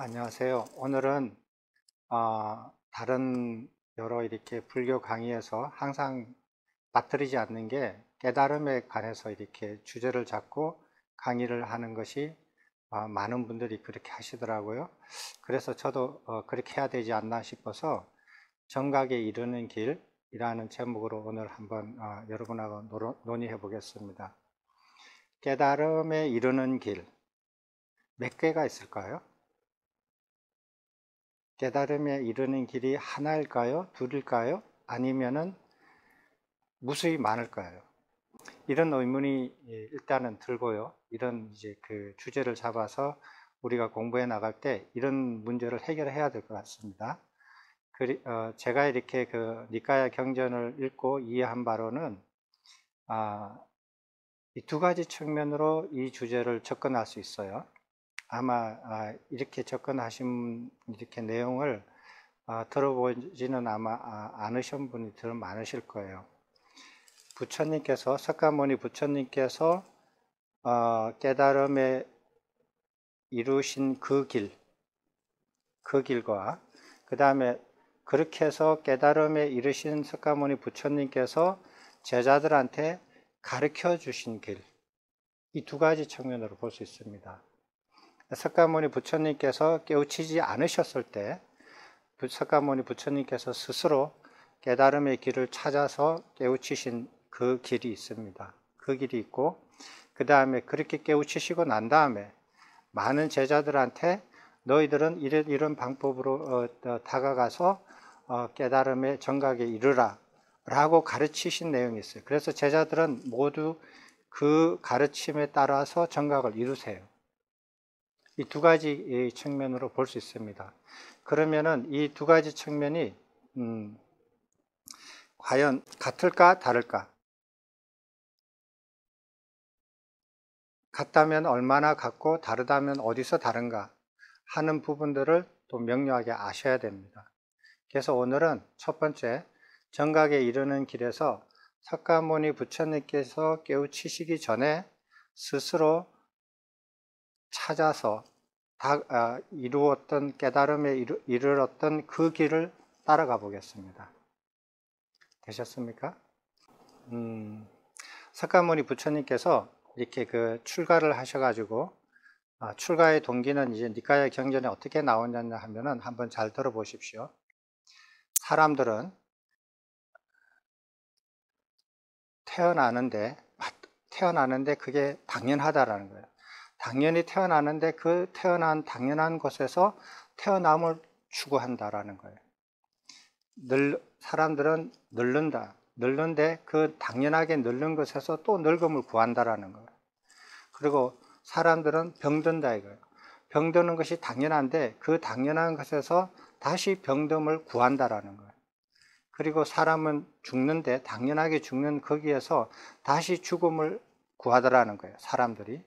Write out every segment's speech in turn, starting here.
안녕하세요. 오늘은 다른 여러 이렇게 불교 강의에서 항상 빠뜨리지 않는 게 깨달음에 관해서 이렇게 주제를 잡고 강의를 하는 것이 많은 분들이 그렇게 하시더라고요. 그래서 저도 그렇게 해야 되지 않나 싶어서 정각에 이르는 길이라는 제목으로 오늘 한번 여러분하고 논의해 보겠습니다. 깨달음에 이르는 길, 몇 개가 있을까요? 깨달음에 이르는 길이 하나일까요? 둘일까요? 아니면은 무수히 많을까요? 이런 의문이 일단은 들고요. 이런 이제 그 주제를 잡아서 우리가 공부해 나갈 때 이런 문제를 해결해야 될 것 같습니다. 제가 이렇게 그 니까야 경전을 읽고 이해한 바로는 이 두 가지 측면으로 이 주제를 접근할 수 있어요. 아마 이렇게 접근하신 이렇게 내용을 들어보지는 아마 않으신 분이 더 많으실 거예요. 부처님께서, 석가모니 부처님께서 깨달음에 이루신 그 길과 그 다음에 그렇게 해서 깨달음에 이르신 석가모니 부처님께서 제자들한테 가르쳐 주신 길, 이 두 가지 측면으로 볼 수 있습니다. 석가모니 부처님께서 깨우치지 않으셨을 때 석가모니 부처님께서 스스로 깨달음의 길을 찾아서 깨우치신 그 길이 있습니다. 그 길이 있고, 그 다음에 그렇게 깨우치시고 난 다음에 많은 제자들한테 너희들은 이런 방법으로 다가가서 깨달음의 정각에 이르라 라고 가르치신 내용이 있어요. 그래서 제자들은 모두 그 가르침에 따라서 정각을 이루세요. 이 두 가지 측면으로 볼 수 있습니다. 그러면은 이 두 가지 측면이 과연 같을까 다를까? 같다면 얼마나 같고 다르다면 어디서 다른가 하는 부분들을 또 명료하게 아셔야 됩니다. 그래서 오늘은 첫 번째, 정각에 이르는 길에서 석가모니 부처님께서 깨우치시기 전에 스스로 찾아서 이루었던 깨달음에 이르렀던 그 길을 따라가 보겠습니다. 되셨습니까? 석가모니 부처님께서 이렇게 그 출가를 하셔가지고 출가의 동기는 이제 니까야 경전에 어떻게 나오냐 하면은 한번 잘 들어보십시오. 사람들은 태어나는데 그게 당연하다라는 거예요. 당연히 태어나는데 그 태어난 당연한 것에서 태어남을 추구한다라는 거예요. 사람들은 늙는데 그 당연하게 늙는 것에서 또 늙음을 구한다라는 거예요. 그리고 사람들은 병든다 이거예요. 병드는 것이 당연한데 그 당연한 것에서 다시 병듦을 구한다라는 거예요. 그리고 사람은 죽는데 당연하게 죽는 거기에서 다시 죽음을 구하더라는 거예요. 사람들이.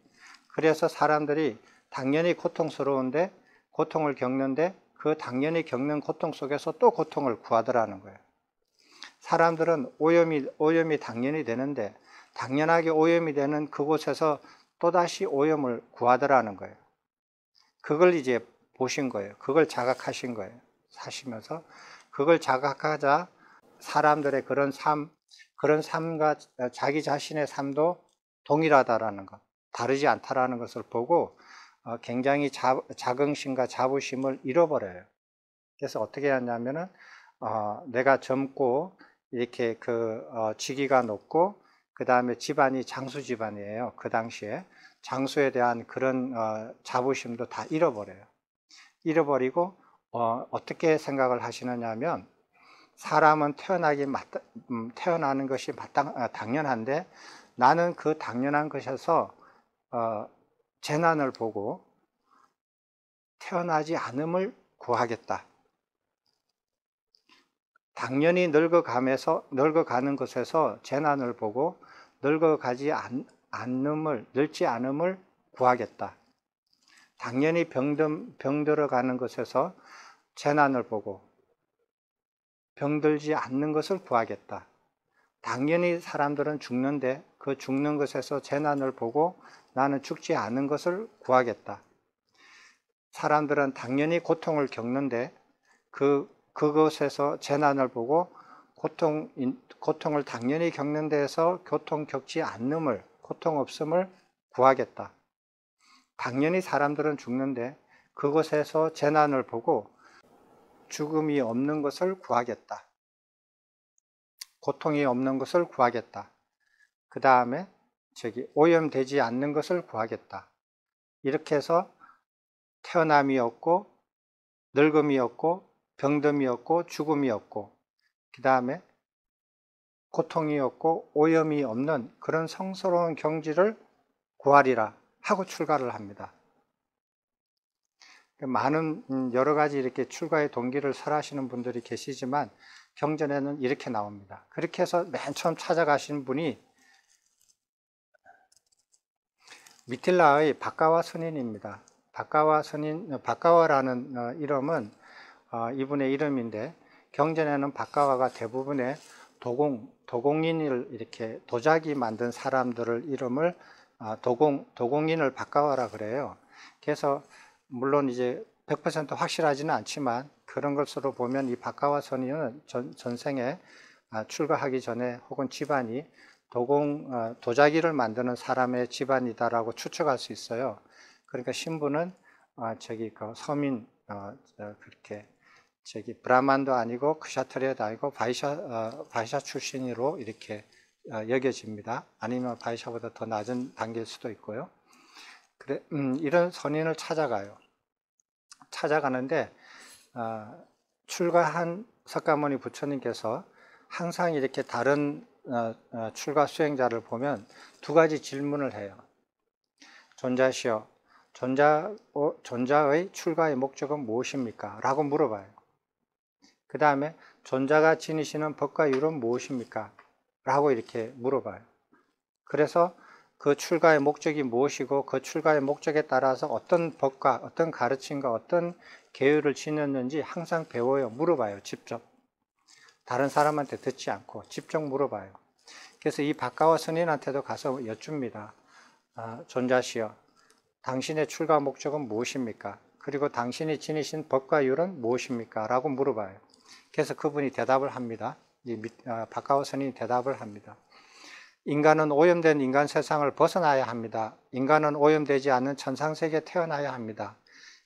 그래서 사람들이 당연히 고통스러운데 고통을 겪는데 그 당연히 겪는 고통 속에서 또 고통을 구하더라는 거예요. 사람들은 오염이 당연히 되는데 당연하게 오염이 되는 그곳에서 또다시 오염을 구하더라는 거예요. 그걸 이제 보신 거예요. 그걸 자각하신 거예요. 사시면서 그걸 자각하자 사람들의 그런 삶과 자기 자신의 삶도 동일하다라는 것, 다르지 않다라는 것을 보고 굉장히 자긍심과 자부심을 잃어버려요. 그래서 어떻게 하냐면은 내가 젊고 이렇게 직위가 높고 그 다음에 집안이 장수 집안이에요. 그 당시에 장수에 대한 그런 자부심도 다 잃어버려요. 잃어버리고 어떻게 생각을 하시느냐 하면 사람은 태어나는 것이 당연한데 나는 그 당연한 것에서 재난을 보고 태어나지 않음을 구하겠다. 당연히 늙어가는 것에서 재난을 보고 늙지 않음을 구하겠다. 당연히 병들어가는 것에서 재난을 보고 병들지 않는 것을 구하겠다. 당연히 사람들은 죽는데 그 죽는 것에서 재난을 보고 나는 죽지 않은 것을 구하겠다. 사람들은 당연히 고통을 겪는데 그것에서 재난을 보고 고통을 당연히 겪는 데에서 고통 겪지 않음을, 고통 없음을 구하겠다. 당연히 사람들은 죽는데 그것에서 재난을 보고 죽음이 없는 것을 구하겠다. 고통이 없는 것을 구하겠다. 그 다음에 오염되지 않는 것을 구하겠다. 이렇게 해서 태어남이 없고 늙음이 없고 병듦이 없고 죽음이 없고 그 다음에 고통이 없고 오염이 없는 그런 성스러운 경지를 구하리라 하고 출가를 합니다. 많은 여러 가지 이렇게 출가의 동기를 설하시는 분들이 계시지만 경전에는 이렇게 나옵니다. 그렇게 해서 맨 처음 찾아가신 분이 미틸라의 박가와 스님입니다. 박가와라는 이름은 이분의 이름인데 경전에는 박가와가 대부분의 도공인을 이렇게 도자기 만든 사람들을 이름을 도공인을 박가와라 그래요. 그래서 물론 이제 100% 확실하지는 않지만 그런 것으로 보면 이 박가와 스님은 전생에 출가하기 전에 혹은 집안이 도자기를 만드는 사람의 집안이다라고 추측할 수 있어요. 그러니까 신부는 그 서민 그렇게 브라만도 아니고 크샤트리아도 아니고 바이샤 출신으로 이렇게 여겨집니다. 아니면 바이샤보다 더 낮은 단계일 수도 있고요. 이런 선인을 찾아가는데 출가한 석가모니 부처님께서 항상 이렇게 다른 출가 수행자를 보면 두 가지 질문을 해요. 존자시여, 존자의 출가의 목적은 무엇입니까? 라고 물어봐요. 그 다음에 존자가 지니시는 법과 율은 무엇입니까? 라고 이렇게 물어봐요. 그래서 그 출가의 목적이 무엇이고 그 출가의 목적에 따라서 어떤 법과 어떤 가르침과 어떤 계율을 지녔는지 항상 배워요. 물어봐요. 직접. 다른 사람한테 듣지 않고 직접 물어봐요. 그래서 이 박가와 스님한테도 가서 여쭙니다. 존자시여, 당신의 출가 목적은 무엇입니까? 그리고 당신이 지니신 법과 율은 무엇입니까? 라고 물어봐요. 그래서 그분이 대답을 합니다. 박가와 스님이 대답을 합니다. 인간은 오염된 인간 세상을 벗어나야 합니다. 인간은 오염되지 않는 천상세계에 태어나야 합니다.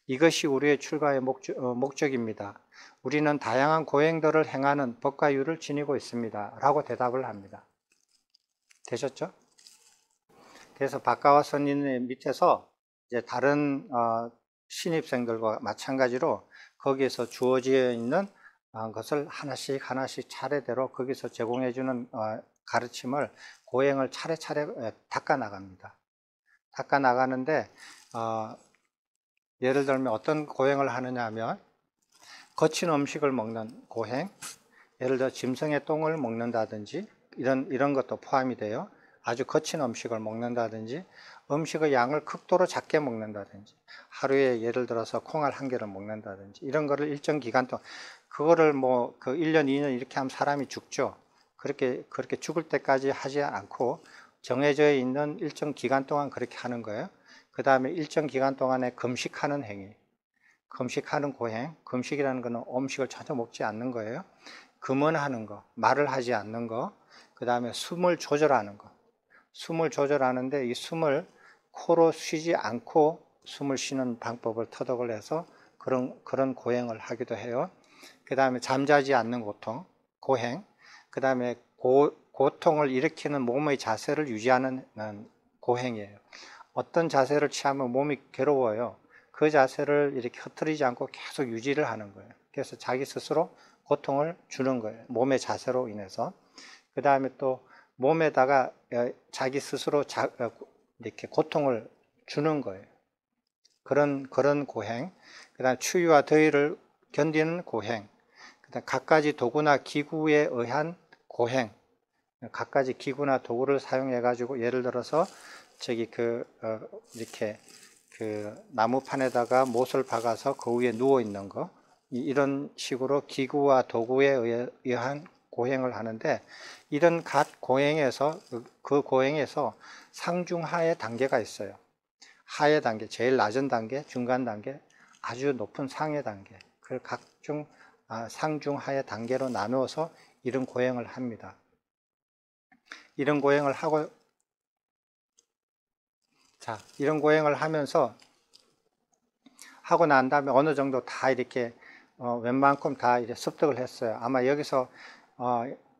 이것이 우리의 출가의 목적입니다. 우리는 다양한 고행들을 행하는 법과 율을 지니고 있습니다. 라고 대답을 합니다. 되셨죠? 그래서 박가와 스님의 밑에서 이제 다른 신입생들과 마찬가지로 거기에서 주어져 있는 것을 하나씩 차례대로 거기서 제공해주는 가르침을 고행을 차례차례 닦아 나갑니다. 닦아 나가는데 예를 들면 어떤 고행을 하느냐 하면 거친 음식을 먹는 고행, 예를 들어 짐승의 똥을 먹는다든지 이런 것도 포함이 돼요. 아주 거친 음식을 먹는다든지 음식의 양을 극도로 작게 먹는다든지 하루에 예를 들어서 콩알 1개를 먹는다든지 이런 거를 일정 기간 동안 그거를 그 1년, 2년 이렇게 하면 사람이 죽죠. 그렇게 죽을 때까지 하지 않고 정해져 있는 일정 기간 동안 그렇게 하는 거예요. 그 다음에 일정 기간 동안에 금식하는 행위, 금식하는 고행, 금식이라는 것은 음식을 전혀 먹지 않는 거예요. 금언하는 거, 말을 하지 않는 거, 그 다음에 숨을 조절하는 거. 숨을 조절하는데 이 숨을 코로 쉬지 않고 숨을 쉬는 방법을 터득을 해서 그런 고행을 하기도 해요. 그 다음에 잠자지 않는 고행, 그 다음에 고통을 일으키는 몸의 자세를 유지하는 고행이에요. 어떤 자세를 취하면 몸이 괴로워요. 그 자세를 이렇게 흐트리지 않고 계속 유지를 하는 거예요. 그래서 자기 스스로 고통을 주는 거예요. 몸의 자세로 인해서. 그 다음에 또 몸에다가 자기 스스로 이렇게 고통을 주는 거예요. 그런 고행. 그 다음에 추위와 더위를 견디는 고행. 그 다음에 갖가지 도구나 기구에 의한 고행. 갖가지 기구나 도구를 사용해 가지고 예를 들어서 이렇게 나무판에다가 못을 박아서 그 위에 누워 있는 거, 이런 식으로 기구와 도구에 의한 고행을 하는데 이런 고행에서 그 고행에서 상중하의 단계가 있어요. 하의 단계, 제일 낮은 단계, 중간 단계, 아주 높은 상해 단계, 그 각종 상중 하해 단계로 나누어서 이런 고행을 합니다. 이런 고행을 하고, 자, 이런 고행을 하고 난 다음에 어느 정도 다 이렇게 웬만큼 다 이제 습득을 했어요. 아마 여기서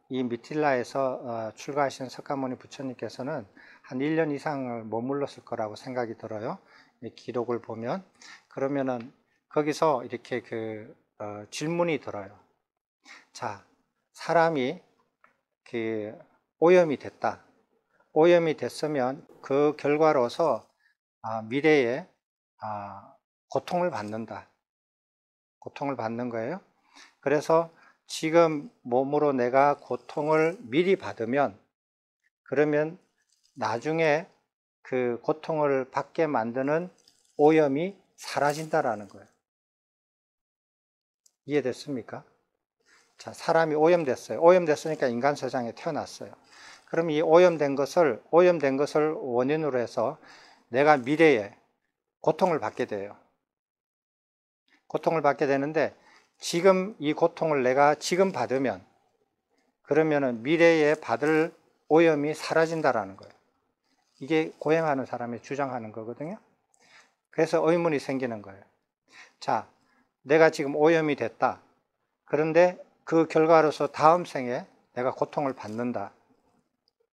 이 미틸라에서 출가하신 석가모니 부처님께서는 한 1년 이상을 머물렀을 거라고 생각이 들어요. 이 기록을 보면. 그러면은 거기서 이렇게 질문이 들어요. 자, 사람이 오염이 됐다. 오염이 됐으면 그 결과로서 미래에 고통을 받는다. 고통을 받는 거예요. 그래서 지금 몸으로 내가 고통을 미리 받으면, 그러면 나중에 그 고통을 받게 만드는 오염이 사라진다라는 거예요. 이해됐습니까? 자, 사람이 오염됐어요. 오염됐으니까 인간 세상에 태어났어요. 그럼 이 오염된 것을 원인으로 해서 내가 미래에 고통을 받게 돼요. 고통을 받게 되는데, 지금 이 고통을 내가 지금 받으면, 그러면은 미래에 받을 오염이 사라진다라는 거예요. 이게 고행하는 사람이 주장하는 거거든요. 그래서 의문이 생기는 거예요. 자, 내가 지금 오염이 됐다. 그런데 그 결과로서 다음 생에 내가 고통을 받는다.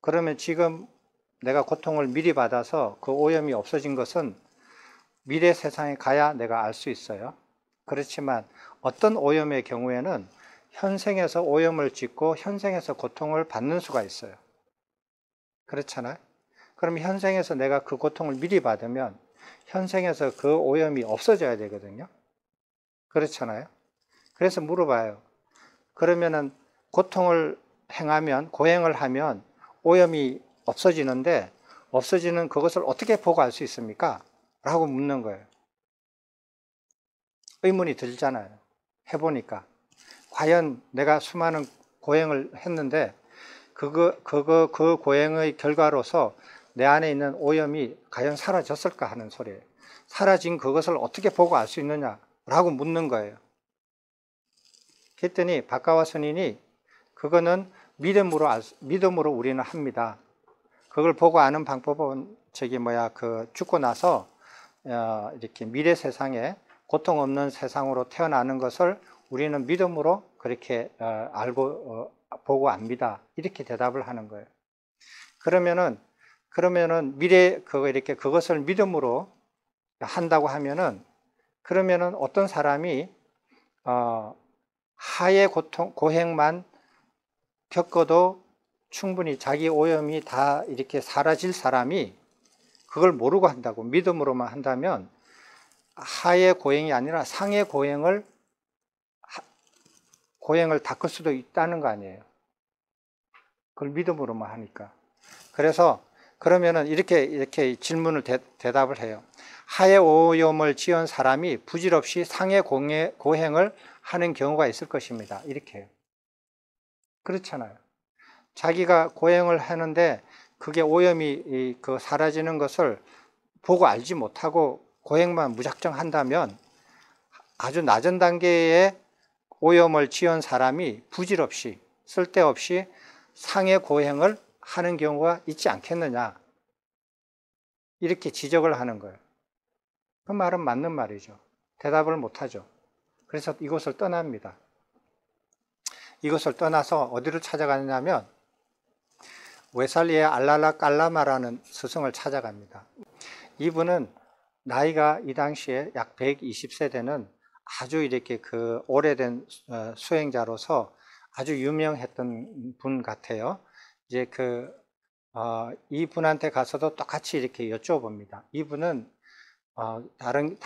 그러면 지금 내가 고통을 미리 받아서 그 오염이 없어진 것은 미래 세상에 가야 내가 알 수 있어요. 그렇지만 어떤 오염의 경우에는 현생에서 오염을 짓고 현생에서 고통을 받는 수가 있어요. 그렇잖아요. 그럼 현생에서 내가 그 고통을 미리 받으면 현생에서 그 오염이 없어져야 되거든요. 그렇잖아요. 그래서 물어봐요. 그러면은 고통을 행하면, 고행을 하면 오염이 없어지는데, 없어지는 그것을 어떻게 보고 알 수 있습니까? 라고 묻는 거예요. 의문이 들잖아요. 해보니까. 과연 내가 수많은 고행을 했는데, 그 고행의 결과로서 내 안에 있는 오염이 과연 사라졌을까 하는 소리예요. 사라진 그것을 어떻게 보고 알 수 있느냐라고 묻는 거예요. 그랬더니 박가와 스님이 그거는 믿음으로 우리는 합니다. 그걸 보고 아는 방법은 죽고 나서 이렇게 미래 세상에 고통 없는 세상으로 태어나는 것을 우리는 믿음으로 그렇게 알고 보고 압니다. 이렇게 대답을 하는 거예요. 그러면은 그것을 믿음으로 한다고 하면은, 그러면은 어떤 사람이 하의 고행만 겪어도 충분히 자기 오염이 다 이렇게 사라질 사람이 그걸 모르고 한다고, 믿음으로만 한다면 하의 고행이 아니라 상의 고행을 닦을 수도 있다는 거 아니에요. 그걸 믿음으로만 하니까. 그래서 그러면은 이렇게 질문을 대답을 해요. 하의 오염을 지은 사람이 부질없이 상의 고행을 하는 경우가 있을 것입니다. 이렇게 해요. 그렇잖아요. 자기가 고행을 하는데 그게 오염이 사라지는 것을 보고 알지 못하고 고행만 무작정 한다면 아주 낮은 단계의 오염을 지은 사람이 부질없이, 쓸데없이 상의 고행을 하는 경우가 있지 않겠느냐, 이렇게 지적을 하는 거예요. 그 말은 맞는 말이죠. 대답을 못하죠. 그래서 이곳을 떠납니다. 이곳을 떠나서 어디를 찾아가냐면 웨살리의 알랄라 깔라마라는 스승을 찾아갑니다. 이분은 나이가 이 당시에 약 120세 되는 아주 이렇게 오래된 수행자로서 아주 유명했던 분 같아요. 이제 이분한테 가서도 똑같이 이렇게 여쭤봅니다. 이분은 다른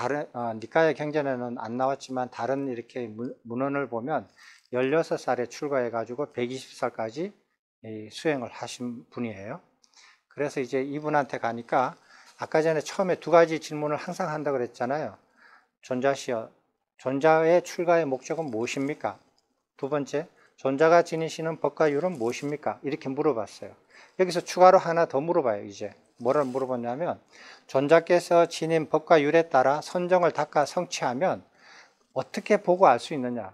니카야 경전에는 안 나왔지만 다른 이렇게 문헌을 보면 16살에 출가해 가지고 120살까지 수행을 하신 분이에요. 그래서 이제 이분한테 가니까 아까 전에 처음에 두 가지 질문을 항상 한다 그랬잖아요. 존자시여, 존자의 출가의 목적은 무엇입니까? 두 번째, 존자가 지니시는 법과 율은 무엇입니까? 이렇게 물어봤어요. 여기서 추가로 하나 더 물어봐요, 이제. 뭐를 물어봤냐면 존자께서 지닌 법과 율에 따라 선정을 닦아 성취하면 어떻게 보고 알 수 있느냐.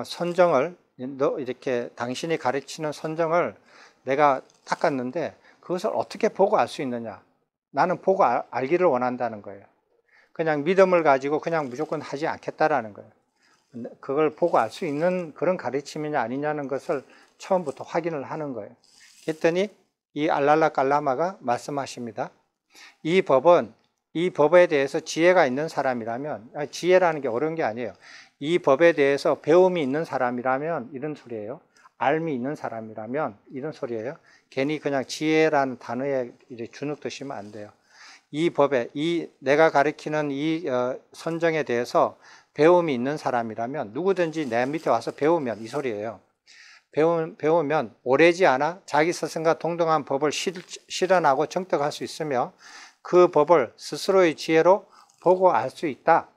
선정을 이렇게 당신이 가르치는 선정을 내가 닦았는데 그것을 어떻게 보고 알 수 있느냐. 나는 보고 알기를 원한다는 거예요. 그냥 믿음을 가지고 그냥 무조건 하지 않겠다라는 거예요. 그걸 보고 알 수 있는 그런 가르침이냐 아니냐는 것을 처음부터 확인을 하는 거예요. 그랬더니 이 알랄라 깔라마가 말씀하십니다. 이 법에 대해서 지혜가 있는 사람이라면, 지혜라는 게 어려운 게 아니에요. 이 법에 대해서 배움이 있는 사람이라면 이런 소리예요. 알미 있는 사람이라면 이런 소리예요. 괜히 그냥 지혜라는 단어에 주눅 드시면 안 돼요. 이 법에, 내가 가르치는 이 선정에 대해서 배움이 있는 사람이라면 누구든지 내 밑에 와서 배우면 이 소리예요. 배우면 오래지 않아 자기 스승과 동등한 법을 실현하고 정득할 수 있으며 그 법을 스스로의 지혜로 보고 알 수 있다.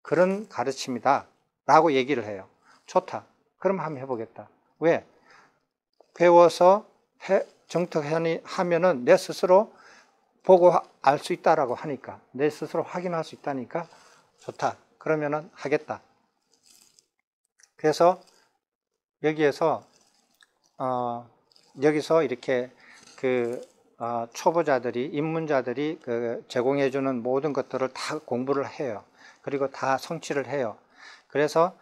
그런 가르침이다. 라고 얘기를 해요. 좋다. 그럼 한번 해보겠다. 왜? 배워서 정득하면은 내 스스로 보고 알 수 있다라고 하니까, 내 스스로 확인할 수 있다니까 좋다. 그러면은 하겠다. 그래서 여기서 이렇게 초보자들이, 입문자들이 제공해주는 모든 것들을 다 공부를 해요. 그리고 다 성취를 해요. 그래서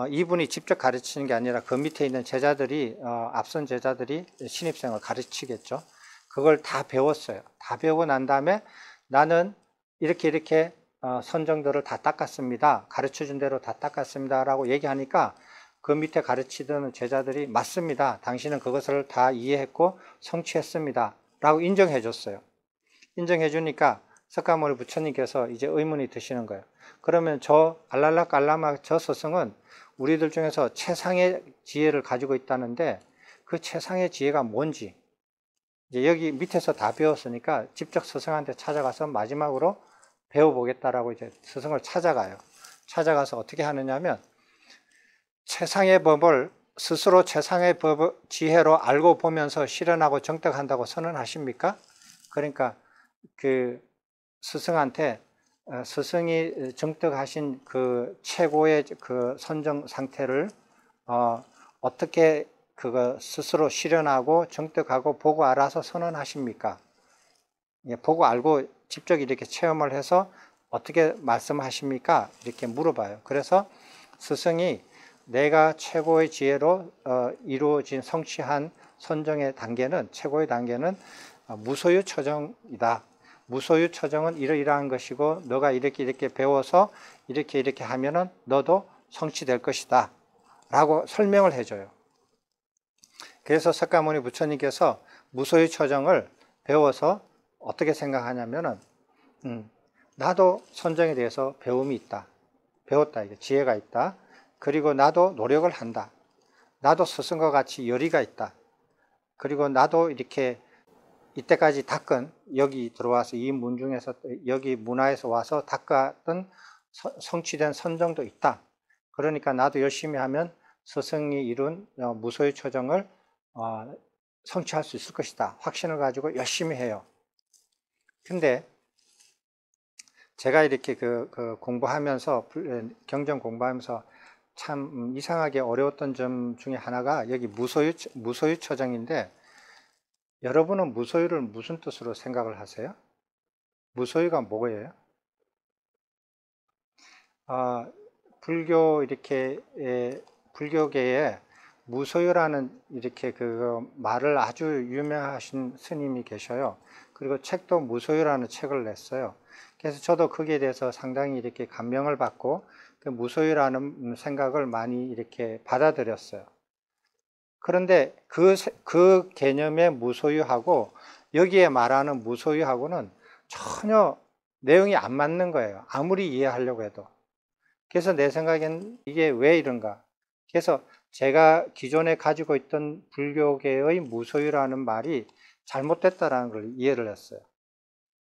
이분이 직접 가르치는 게 아니라 그 밑에 있는 제자들이, 앞선 제자들이 신입생을 가르치겠죠. 그걸 다 배웠어요. 다 배우고 난 다음에 나는 이렇게 선정들을 다 닦았습니다. 가르쳐준 대로 다 닦았습니다. 라고 얘기하니까 그 밑에 가르치던 제자들이 맞습니다. 당신은 그것을 다 이해했고 성취했습니다. 라고 인정해 줬어요. 인정해 주니까 석가모니 부처님께서 이제 의문이 드시는 거예요. 그러면 저 알랄라 깔라마 저 스승은 우리들 중에서 최상의 지혜를 가지고 있다는데 그 최상의 지혜가 뭔지, 이제 여기 밑에서 다 배웠으니까 직접 스승한테 찾아가서 마지막으로 배워보겠다라고 이제 스승을 찾아가요. 찾아가서 어떻게 하느냐면 최상의 법을 스스로 최상의 지혜로 알고 보면서 실현하고 정득한다고 선언하십니까? 그러니까 그 스승한테 스승이 정득하신 그 최고의 그 선정 상태를 어떻게 그거 스스로 실현하고 정득하고 보고 알아서 선언하십니까? 보고 알고 직접 이렇게 체험을 해서 어떻게 말씀하십니까? 이렇게 물어봐요. 그래서 스승이 내가 최고의 지혜로 이루어진 성취한 선정의 단계는, 최고의 단계는 무소유 처정이다. 무소유 처정은 이러이러한 것이고 너가 이렇게 배워서 이렇게 하면은 너도 성취될 것이다. 라고 설명을 해줘요. 그래서 석가모니 부처님께서 무소유 처정을 배워서 어떻게 생각하냐면은 나도 선정에 대해서 배움이 있다. 배웠다. 이게 지혜가 있다. 그리고 나도 노력을 한다. 나도 스승과 같이 열의가 있다. 그리고 나도 이렇게 이때까지 닦은, 여기 들어와서 이 문중에서, 여기 문화에서 와서 닦았던 성취된 선정도 있다. 그러니까 나도 열심히 하면 스승이 이룬 무소유 처정을 성취할 수 있을 것이다. 확신을 가지고 열심히 해요. 근데 제가 이렇게 공부하면서, 경전 공부하면서 참 이상하게 어려웠던 점 중에 하나가 여기 무소유 처정인데, 여러분은 무소유를 무슨 뜻으로 생각을 하세요? 무소유가 뭐예요? 불교계에 무소유라는 이렇게 말을 아주 유명하신 스님이 계셔요. 그리고 책도 무소유라는 책을 냈어요. 그래서 저도 거기에 대해서 상당히 이렇게 감명을 받고 그 무소유라는 생각을 많이 이렇게 받아들였어요. 그런데 그 개념의 무소유하고 여기에 말하는 무소유하고는 전혀 내용이 안 맞는 거예요. 아무리 이해하려고 해도. 그래서 내 생각엔 이게 왜 이런가. 그래서 제가 기존에 가지고 있던 불교계의 무소유라는 말이 잘못됐다라는 걸 이해를 했어요.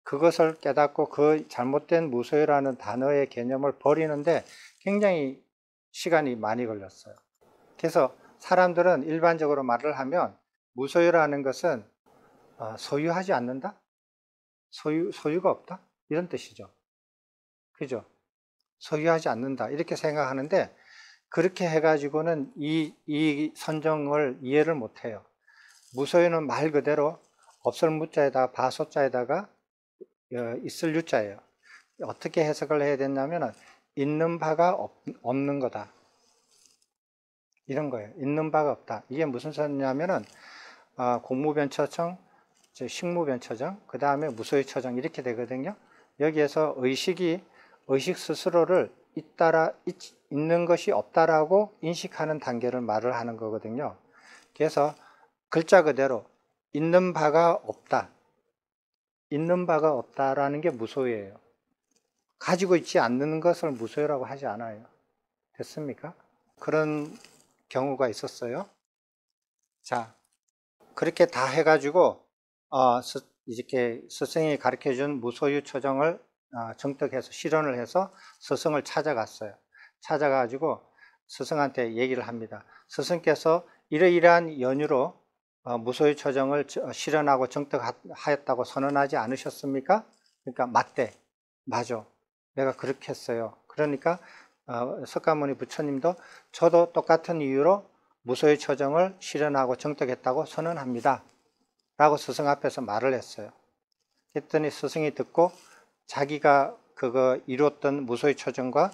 그것을 깨닫고 그 잘못된 무소유라는 단어의 개념을 버리는데 굉장히 시간이 많이 걸렸어요. 그래서 사람들은 일반적으로 말을 하면 무소유라는 것은 소유하지 않는다? 소유가 없다? 이런 뜻이죠. 그죠? 소유하지 않는다. 이렇게 생각하는데, 그렇게 해가지고는 이 선정을 이해를 못해요. 무소유는 말 그대로 없을 무자에다가 바소자에다가 있을 유자예요. 어떻게 해석을 해야 되냐면 있는 바가 없는 거다. 이런 거예요. 있는 바가 없다. 이게 무슨 소리냐면은 공무변처정, 식무변처정, 그 다음에 무소유처정 이렇게 되거든요. 여기에서 의식 스스로를 있는 것이 없다라고 인식하는 단계를 말을 하는 거거든요. 그래서 글자 그대로 있는 바가 없다. 있는 바가 없다라는 게 무소유예요. 가지고 있지 않는 것을 무소유라고 하지 않아요. 됐습니까? 그런 경우가 있었어요. 자, 그렇게 다 해가지고 이렇게 스승이 가르쳐준 무소유 처정을 정득해서 실현을 해서 스승을 찾아갔어요. 찾아가지고 스승한테 얘기를 합니다. 스승께서 이러이러한 연유로 무소유 처정을 실현하고 정득하였다고 선언하지 않으셨습니까? 그러니까 맞대. 맞아. 내가 그렇게 했어요. 그러니까 석가모니 부처님도 저도 똑같은 이유로 무소유 처정을 실현하고 정득했다고 선언합니다. 라고 스승 앞에서 말을 했어요. 그랬더니 스승이 듣고 자기가 그거 이뤘던 무소유 처정과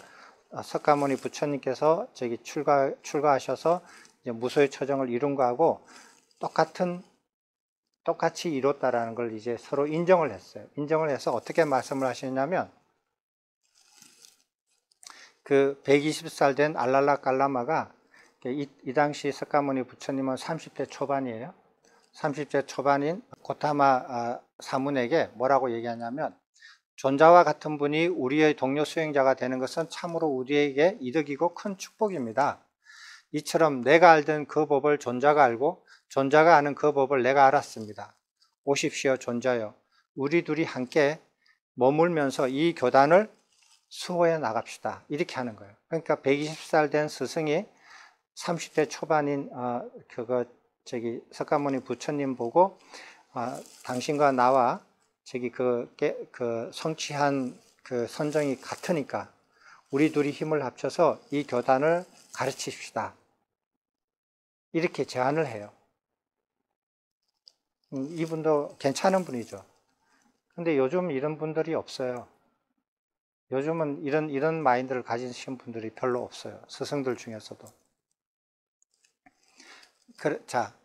석가모니 부처님께서 저기 출가하셔서 이제 무소유 처정을 이룬 거하고 똑같이 이뤘다라는 걸 이제 서로 인정을 했어요. 인정을 해서 어떻게 말씀을 하시냐면 그 120살 된 알랄라 깔라마가 이 당시 석가모니 부처님은 30대 초반이에요. 30대 초반인 고타마 사문에게 뭐라고 얘기하냐면 존자와 같은 분이 우리의 동료 수행자가 되는 것은 참으로 우리에게 이득이고 큰 축복입니다. 이처럼 내가 알던 그 법을 존자가 알고 존자가 아는 그 법을 내가 알았습니다. 오십시오 존자여, 우리 둘이 함께 머물면서 이 교단을 수호해 나갑시다. 이렇게 하는 거예요. 그러니까 120살 된 스승이 30대 초반인 석가모니 부처님 보고 당신과 나와 그 성취한 그 선정이 같으니까 우리 둘이 힘을 합쳐서 이 교단을 가르치십시다. 이렇게 제안을 해요. 이분도 괜찮은 분이죠. 근데 요즘 이런 분들이 없어요. 요즘은 이런 마인드를 가지신 분들이 별로 없어요. 스승들 중에서도. 자,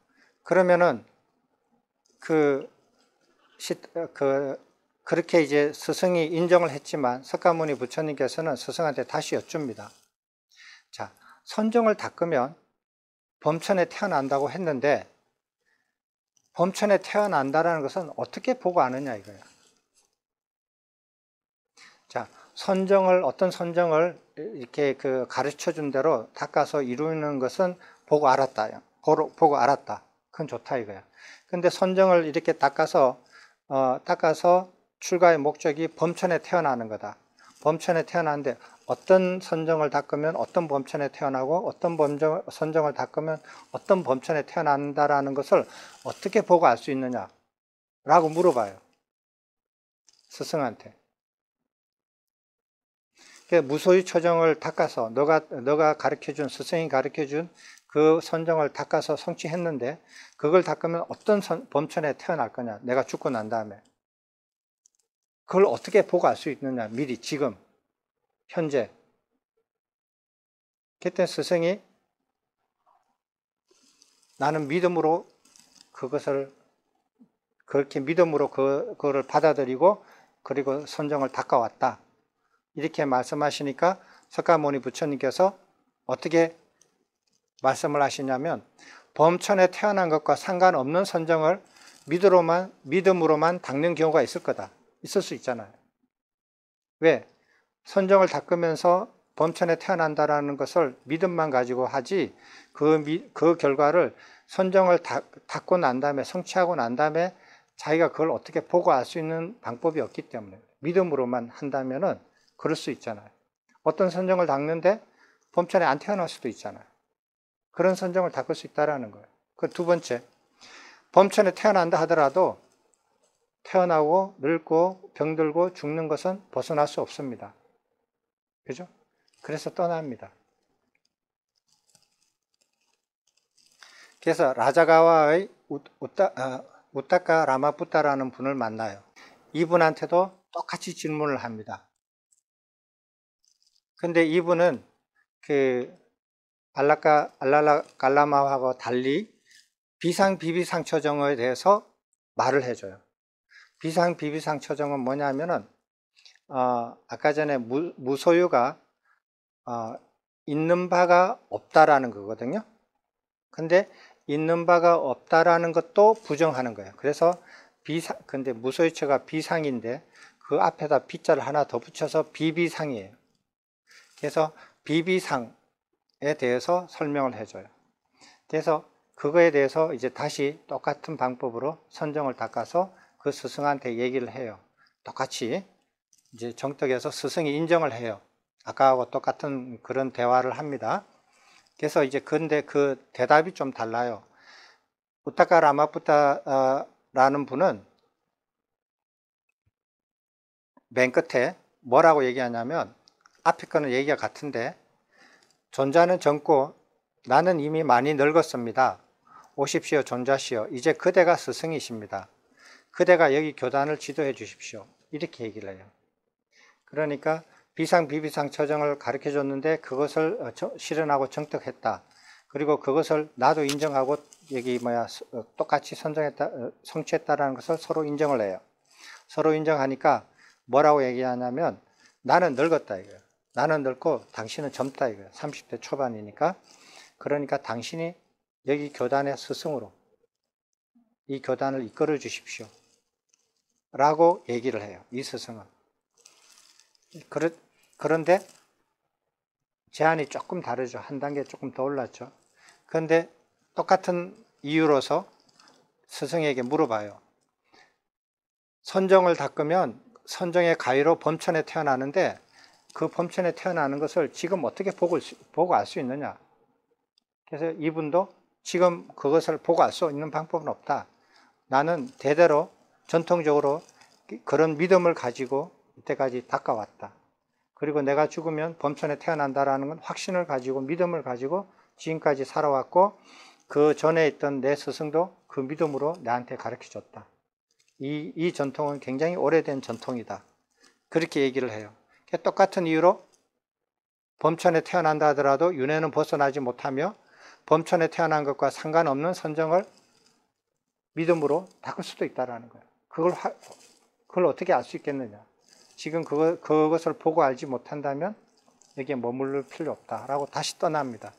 그러면은 그렇게 이제 스승이 인정을 했지만 석가모니 부처님께서는 스승한테 다시 여쭙니다. 자, 선정을 닦으면 범천에 태어난다고 했는데 범천에 태어난다라는 것은 어떻게 보고 아느냐 이거예요. 자, 어떤 선정을 이렇게 가르쳐 준 대로 닦아서 이루는 것은 보고 알았다. 보고 알았다. 그건 좋다 이거야. 근데 선정을 이렇게 닦아서 출가의 목적이 범천에 태어나는 거다. 범천에 태어나는데 어떤 선정을 닦으면 어떤 범천에 태어나고 어떤 선정을 닦으면 어떤 범천에 태어난다라는 것을 어떻게 보고 알 수 있느냐 라고 물어봐요. 스승한테. 무소유 처정을 닦아서 너가 가르쳐준 스승이 가르쳐준 그 선정을 닦아서 성취했는데 그걸 닦으면 어떤 범천에 태어날 거냐. 내가 죽고 난 다음에. 그걸 어떻게 보고 알 수 있느냐. 미리 지금 현재. 그때 스승이 나는 믿음으로 그렇게 믿음으로 그거를 받아들이고 그리고 선정을 닦아왔다. 이렇게 말씀하시니까 석가모니 부처님께서 어떻게 말씀을 하시냐면 범천에 태어난 것과 상관없는 선정을 믿음으로만 닦는 경우가 있을 거다. 있을 수 있잖아요. 왜? 선정을 닦으면서 범천에 태어난다라는 것을 믿음만 가지고 하지 그 결과를 선정을 닦고 난 다음에 성취하고 난 다음에 자기가 그걸 어떻게 보고 알 수 있는 방법이 없기 때문에 믿음으로만 한다면은 그럴 수 있잖아요. 어떤 선정을 닦는데 범천에 안 태어날 수도 있잖아요. 그런 선정을 닦을 수 있다는 거예요. 그 두 번째, 범천에 태어난다 하더라도 태어나고 늙고 병들고 죽는 것은 벗어날 수 없습니다. 그죠? 그래서 떠납니다. 그래서 라자가와의 우타카 라마푸타라는 분을 만나요. 이분한테도 똑같이 질문을 합니다. 근데 이분은 그 알랄라 갈라마하고 달리 비상비비상처정에 대해서 말을 해줘요. 비상비비상처정은 뭐냐면은 아까 전에 무소유가 있는 바가 없다라는 거거든요. 근데 있는 바가 없다라는 것도 부정하는 거예요. 그래서 근데 무소유처가 비상인데 그 앞에다 비자를 하나 더 붙여서 비비상이에요. 그래서 비비상에 대해서 설명을 해줘요. 그래서 그거에 대해서 이제 다시 똑같은 방법으로 선정을 닦아서 그 스승한테 얘기를 해요. 똑같이 이제 정떡에서 스승이 인정을 해요. 아까하고 똑같은 그런 대화를 합니다. 그래서 이제 근데 그 대답이 좀 달라요. 우타카 라마푸타라는 분은 맨 끝에 뭐라고 얘기하냐면 앞에 거는 얘기가 같은데 존자는 젊고 나는 이미 많이 늙었습니다. 오십시오 존자시여 이제 그대가 스승이십니다. 그대가 여기 교단을 지도해 주십시오. 이렇게 얘기를 해요. 그러니까 비상비비상 처정을 가르쳐 줬는데 그것을 실현하고 정떡했다. 그리고 그것을 나도 인정하고 여기 똑같이 성취했다라는 것을 서로 인정을 해요. 서로 인정하니까 뭐라고 얘기하냐면 나는 늙었다 이거예요. 나는 늙고 당신은 젊다 이거예요. 30대 초반이니까. 그러니까 당신이 여기 교단의 스승으로 이 교단을 이끌어 주십시오. 라고 얘기를 해요. 이 스승은. 그런데 제안이 조금 다르죠. 한 단계 조금 더 올랐죠. 그런데 똑같은 이유로서 스승에게 물어봐요. 선정을 닦으면 선정의 가위로 범천에 태어나는데 그 범천에 태어나는 것을 지금 어떻게 보고 알 수 있느냐. 그래서 이분도 지금 그것을 보고 알 수 있는 방법은 없다. 나는 대대로 전통적으로 그런 믿음을 가지고 이때까지 닦아왔다. 그리고 내가 죽으면 범천에 태어난다라는 건 확신을 가지고 믿음을 가지고 지금까지 살아왔고 그 전에 있던 내 스승도 그 믿음으로 나한테 가르쳐 줬다. 이 전통은 굉장히 오래된 전통이다. 그렇게 얘기를 해요. 똑같은 이유로 범천에 태어난다 하더라도 윤회는 벗어나지 못하며 범천에 태어난 것과 상관없는 선정을 믿음으로 닦을 수도 있다는 거예요. 그걸 어떻게 알 수 있겠느냐. 지금 그것을 보고 알지 못한다면 여기에 머무를 필요 없다라고 다시 떠납니다.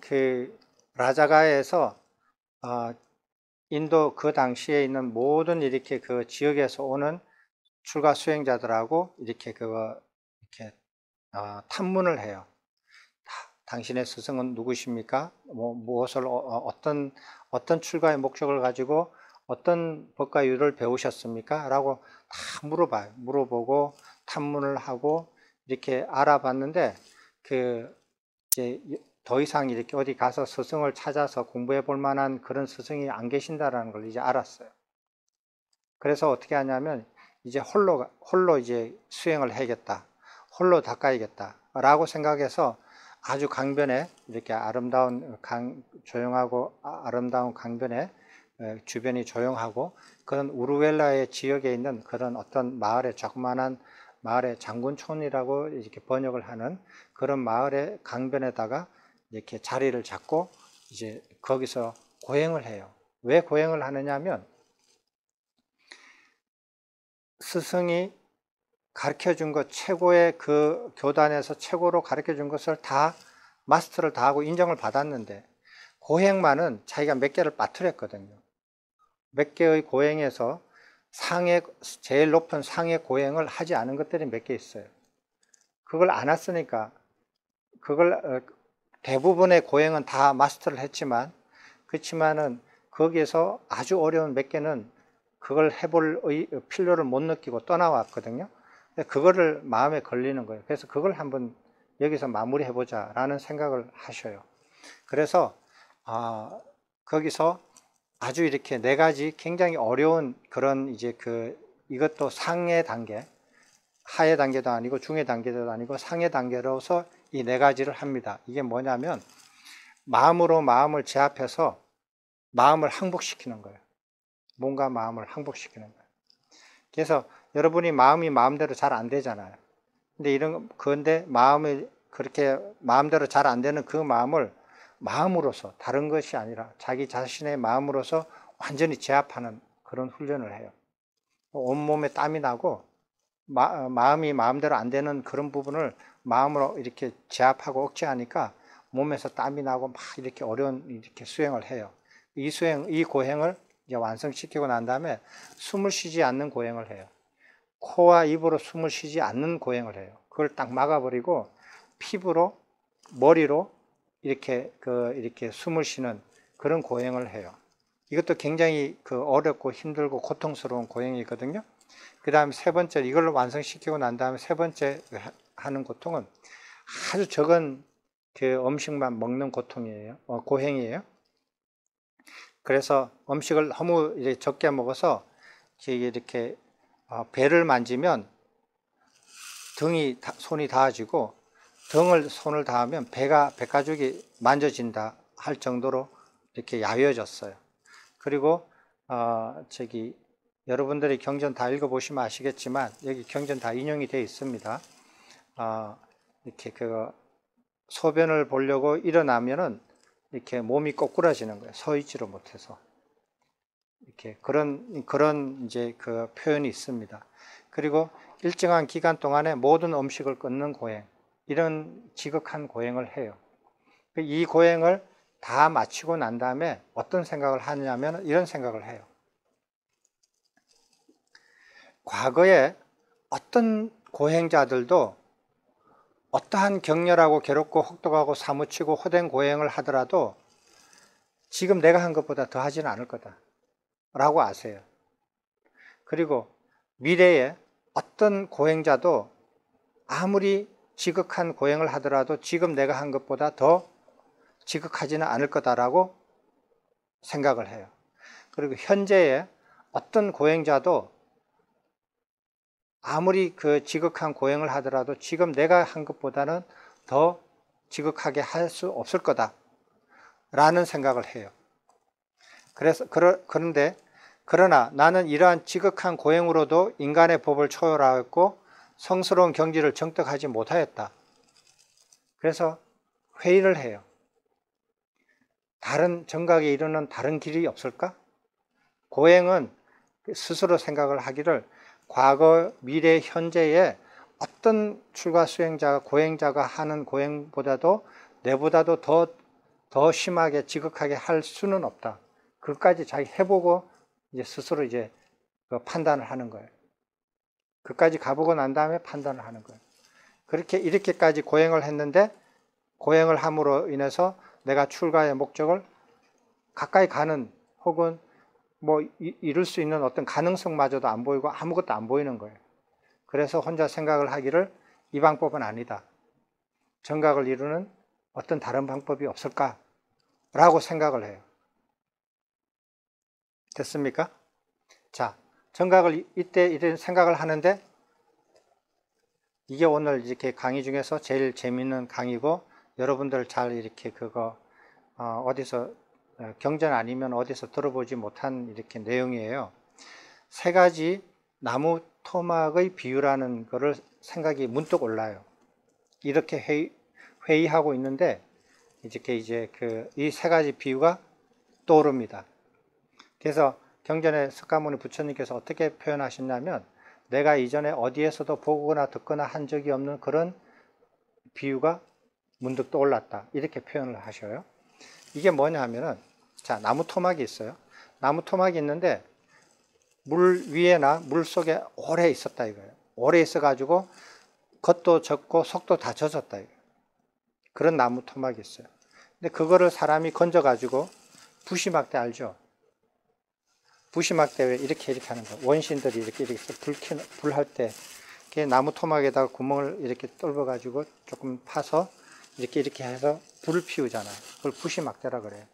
그 라자가에서 인도 그 당시에 있는 모든 이렇게 그 지역에서 오는 출가 수행자들하고 이렇게 탐문을 해요. 당신의 스승은 누구십니까? 무엇을 어떤 출가의 목적을 가지고 어떤 법과 유를 배우셨습니까? 라고 다 물어봐요. 물어보고 탐문을 하고 이렇게 알아봤는데 이제 더 이상 이렇게 어디 가서 스승을 찾아서 공부해 볼 만한 그런 스승이 안 계신다라는 걸 이제 알았어요. 그래서 어떻게 하냐면 이제 홀로 이제 수행을 해야겠다. 홀로 닦아야겠다. 라고 생각해서 아주 강변에 이렇게 조용하고 아름다운 강변에 주변이 조용하고 그런 우루웰라의 지역에 있는 그런 어떤 조그마한 마을의 장군촌이라고 이렇게 번역을 하는 그런 마을의 강변에다가 이렇게 자리를 잡고 이제 거기서 고행을 해요. 왜 고행을 하느냐면 스승이 가르쳐 준 것 최고의 그 교단에서 최고로 가르쳐 준 것을 다 마스터를 다 하고 인정을 받았는데 고행만은 자기가 몇 개를 빠뜨렸거든요. 몇 개의 고행에서 제일 높은 상의 고행을 하지 않은 것들이 몇 개 있어요. 그걸 안 했으니까 대부분의 고행은 다 마스터를 했지만 그렇지만은 거기에서 아주 어려운 몇 개는 그걸 해볼 필요를 못 느끼고 떠나왔거든요. 그거를 마음에 걸리는 거예요. 그래서 그걸 한번 여기서 마무리해보자 라는 생각을 하셔요. 그래서 거기서 아주 이렇게 네 가지 굉장히 어려운 그런 이제 이것도 상해 단계, 하해 단계도 아니고 중해 단계도 아니고 상해 단계로서 이 네 가지를 합니다. 이게 뭐냐면 마음으로 마음을 제압해서 마음을 항복시키는 거예요. 몸과 마음을 항복시키는 거예요. 그래서 여러분이 마음이 마음대로 잘 안 되잖아요. 그런데 마음이 그렇게 마음대로 잘 안 되는 그 마음을 마음으로서, 다른 것이 아니라 자기 자신의 마음으로서 완전히 제압하는 그런 훈련을 해요. 온몸에 땀이 나고 마음이 마음대로 안 되는 그런 부분을 마음으로 이렇게 제압하고 억제하니까 몸에서 땀이 나고 막 이렇게 어려운 이렇게 수행을 해요. 이 고행을 이제 완성시키고 난 다음에 숨을 쉬지 않는 고행을 해요. 코와 입으로 숨을 쉬지 않는 고행을 해요. 그걸 딱 막아버리고 피부로, 머리로 이렇게 숨을 쉬는 그런 고행을 해요. 이것도 굉장히 어렵고 힘들고 고통스러운 고행이거든요. 그 다음에 세 번째, 이걸 완성시키고 난 다음에 세 번째 하는 고통은 아주 적은 음식만 먹는 고행이에요. 그래서 음식을 너무 이제 적게 먹어서 이렇게 배를 만지면 손이 닿아지고 손을 닿으면 배가죽이 만져진다 할 정도로 이렇게 야위어졌어요. 그리고 여러분들이 경전 다 읽어보시면 아시겠지만 여기 경전 다 인용이 되어 있습니다. 이렇게 소변을 보려고 일어나면은 이렇게 몸이 꼬꾸라지는 거예요. 서 있지를 못해서. 이렇게 그런 이제 표현이 있습니다. 그리고 일정한 기간 동안에 모든 음식을 끊는 고행, 이런 지극한 고행을 해요. 이 고행을 다 마치고 난 다음에 어떤 생각을 하냐면 이런 생각을 해요. 과거에 어떤 고행자들도 어떠한 격렬하고 괴롭고 혹독하고 사무치고 호된 고행을 하더라도 지금 내가 한 것보다 더 하지는 않을 거다 라고 아세요. 그리고 미래에 어떤 고행자도 아무리 지극한 고행을 하더라도 지금 내가 한 것보다 더 지극하지는 않을 거다라고 생각을 해요. 그리고 현재에 어떤 고행자도 아무리 지극한 고행을 하더라도 지금 내가 한 것보다는 더 지극하게 할 수 없을 거다라는 생각을 해요. 그러나 나는 이러한 지극한 고행으로도 인간의 법을 초월하였고 성스러운 경지를 정득하지 못하였다. 그래서 회의를 해요. 다른 정각에 이르는 다른 길이 없을까? 고행은 스스로 생각을 하기를 과거, 미래, 현재에 어떤 출가 수행자가 고행자가 하는 고행보다도 내보다도 더 심하게 지극하게 할 수는 없다. 그것까지 자기 해보고 이제 스스로 이제 판단을 하는 거예요. 그까지 가보고 난 다음에 판단을 하는 거예요. 이렇게까지 고행을 했는데 고행을 함으로 인해서 내가 출가의 목적을 가까이 가는 혹은 이룰 수 있는 어떤 가능성마저도 안 보이고 아무것도 안 보이는 거예요. 그래서 혼자 생각을 하기를 이 방법은 아니다. 정각을 이루는 어떤 다른 방법이 없을까? 라고 생각을 해요. 됐습니까? 자, 정각을 이때 이런 생각을 하는데 이게 오늘 이렇게 강의 중에서 제일 재미있는 강의고 여러분들 잘 이렇게 어디서 경전 아니면 어디서 들어보지 못한 이렇게 내용이에요. 세 가지 나무 토막의 비유라는 거를 생각이 문득 올라요. 이렇게 회의하고 있는데 이제 이 세 가지 비유가 떠오릅니다. 그래서 경전에 석가모니 부처님께서 어떻게 표현하셨냐면 내가 이전에 어디에서도 보거나 듣거나 한 적이 없는 그런 비유가 문득 떠올랐다. 이렇게 표현을 하셔요. 이게 뭐냐 하면은 자, 나무 토막이 있어요. 나무 토막이 있는데 물 위에나 물 속에 오래 있었다 이거예요. 오래 있어가지고 겉도 젖고 속도 다 젖었다 이거예요. 그런 나무 토막이 있어요. 근데 그거를 사람이 건져가지고 부시막대 알죠? 부시막대 왜 이렇게 하는 거. 원신들이 이렇게 불할 때 나무 토막에다가 구멍을 이렇게 뚫어가지고 조금 파서 이렇게 해서 불을 피우잖아요. 그걸 부시막대라 그래요.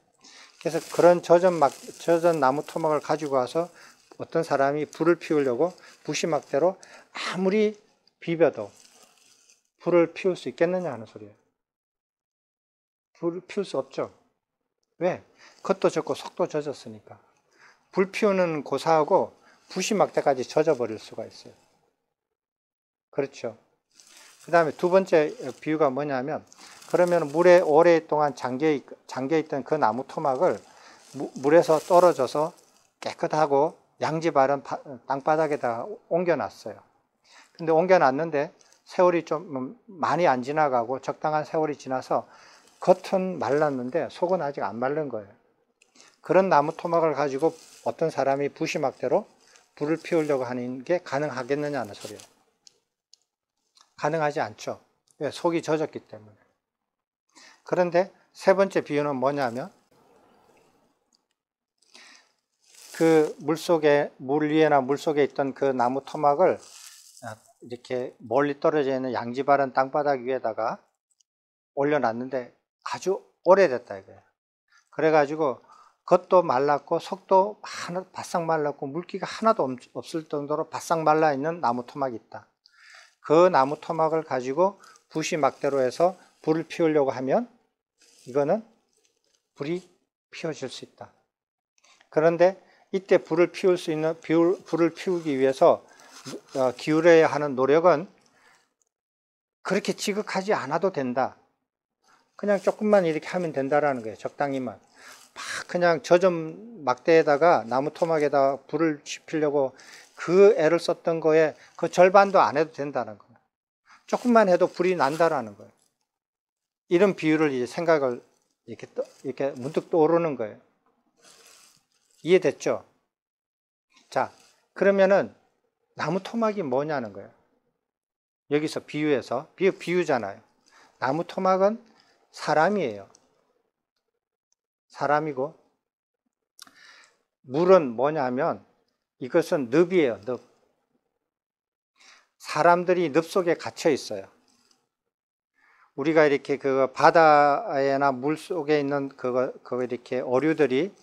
그래서 그런 젖은 나무 토막을 가지고 와서 어떤 사람이 불을 피우려고 부시막대로 아무리 비벼도 불을 피울 수 있겠느냐 하는 소리예요. 불을 피울 수 없죠. 왜? 겉도 젖고 속도 젖었으니까. 불 피우는 고사하고 부시막대까지 젖어버릴 수가 있어요. 그렇죠. 그 다음에 두 번째 비유가 뭐냐면, 그러면 물에 오랫동안 잠겨있던 그 나무 토막을 물에서 떨어져서 깨끗하고 양지 바른 땅바닥에다 옮겨놨어요. 근데 옮겨놨는데 세월이 좀 많이 안 지나가고 적당한 세월이 지나서 겉은 말랐는데 속은 아직 안 마른 거예요. 그런 나무 토막을 가지고 어떤 사람이 부시막대로 불을 피우려고 하는 게 가능하겠느냐는 소리예요. 가능하지 않죠. 왜? 속이 젖었기 때문에. 그런데 세 번째 비유는 뭐냐면, 그 물 위에나 물 속에 있던 그 나무 토막을 이렇게 멀리 떨어져 있는 양지 바른 땅바닥 위에다가 올려놨는데 아주 오래됐다 이거예요. 그래가지고 겉도 말랐고 속도 바싹 말랐고 물기가 하나도 없을 정도로 바싹 말라 있는 나무 토막이 있다. 그 나무 토막을 가지고 부시막대로 해서 불을 피우려고 하면 이거는 불이 피워질 수 있다. 그런데 이때 불을 피우기 위해서 기울여야 하는 노력은 그렇게 지극하지 않아도 된다. 그냥 조금만 이렇게 하면 된다라는 거예요. 적당히만. 막 그냥 젖은 막대에다가 나무 토막에다가 불을 지피려고 그 애를 썼던 거에 그 절반도 안 해도 된다는 거예요. 조금만 해도 불이 난다라는 거예요. 이런 비유를 이제 생각을 이렇게 문득 떠오르는 거예요. 이해됐죠? 자, 그러면은 나무 토막이 뭐냐는 거예요. 여기서 비유해서 비유잖아요. 나무 토막은 사람이에요. 사람이고, 물은 뭐냐면 이것은 늪이에요. 늪. 사람들이 늪 속에 갇혀 있어요. 우리가 이렇게 그 바다에나 물 속에 있는 그거 이렇게 어류들이,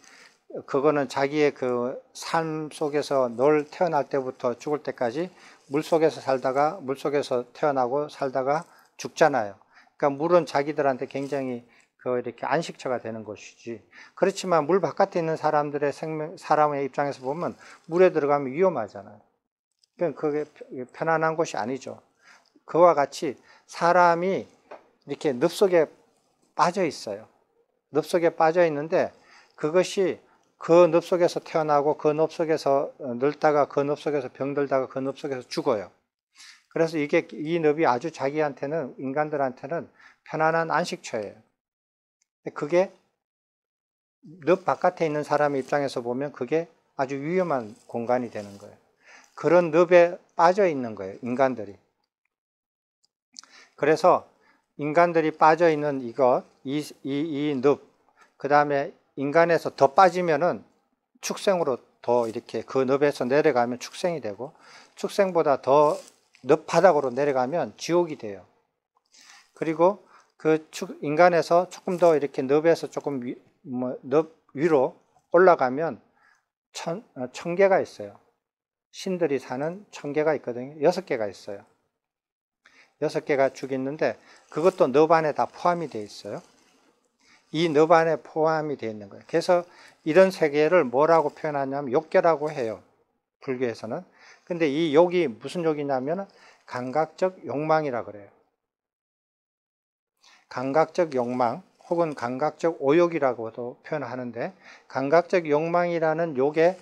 그거는 자기의 그 삶 속에서 늘 태어날 때부터 죽을 때까지 물 속에서 살다가 물 속에서 태어나고 살다가 죽잖아요. 그러니까 물은 자기들한테 굉장히 이렇게 안식처가 되는 것이지. 그렇지만 물 바깥에 있는 사람의 입장에서 보면 물에 들어가면 위험하잖아요. 그러니까 그게 편안한 곳이 아니죠. 그와 같이 사람이 이렇게 늪 속에 빠져 있어요. 늪 속에 빠져 있는데 그것이 그 늪 속에서 태어나고 그 늪 속에서 늙다가 그 늪 속에서 병들다가 그 늪 속에서 죽어요. 그래서 이 늪이 아주 자기한테는, 인간들한테는 편안한 안식처예요. 그게 늪 바깥에 있는 사람의 입장에서 보면 그게 아주 위험한 공간이 되는 거예요. 그런 늪에 빠져 있는 거예요, 인간들이. 그래서 인간들이 빠져 있는 이 늪, 그 다음에 인간에서 더 빠지면은 축생으로 더 이렇게 그 늪에서 내려가면 축생이 되고, 축생보다 더 늪 바닥으로 내려가면 지옥이 돼요. 그리고 인간에서 조금 더 이렇게 늪에서 조금 늪 위로 올라가면 천계가 있어요. 신들이 사는 천계가 있거든요. 6개가 있어요. 6개가 쭉 있는데 그것도 늪 안에 다 포함이 되어 있어요. 이 늪 안에 포함이 되어 있는 거예요. 그래서 이런 세계를 뭐라고 표현하냐면 욕계라고 해요. 불교에서는. 근데 이 욕이 무슨 욕이냐면 감각적 욕망이라 그래요. 감각적 욕망 혹은 감각적 오욕이라고도 표현하는데, 감각적 욕망이라는 욕에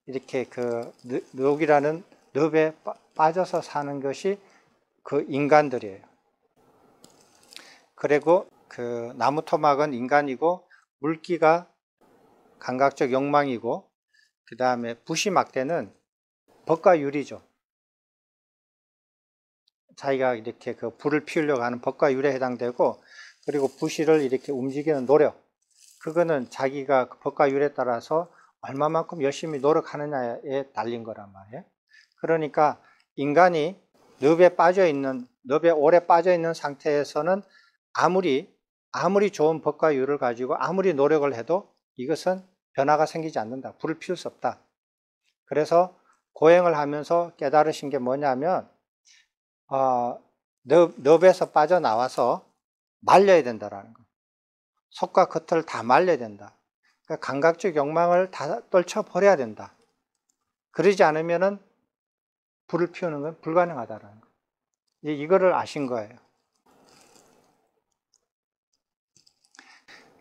이렇게 욕이라는 늪에 빠져서 사는 것이 그 인간들이에요. 그리고 그 나무 토막은 인간이고, 물기가 감각적 욕망이고, 그 다음에 부시막대는 법과 율이죠. 자기가 이렇게 그 불을 피우려고 하는 법과 율에 해당되고, 그리고 부시를 이렇게 움직이는 노력, 그거는 자기가 그 법과 율에 따라서 얼마만큼 열심히 노력하느냐에 달린 거란 말이에요. 그러니까 인간이 늪에 오래 빠져 있는 상태에서는 아무리 좋은 법과 율을 가지고 아무리 노력을 해도 이것은 변화가 생기지 않는다. 불을 피울 수 없다. 그래서 고행을 하면서 깨달으신 게 뭐냐면 늪에서 빠져나와서 말려야 된다라는 거예요. 속과 겉을 다 말려야 된다. 그러니까 감각적 욕망을 다 떨쳐버려야 된다. 그러지 않으면은 불을 피우는 건 불가능하다라는 거예요. 이거를 아신 거예요.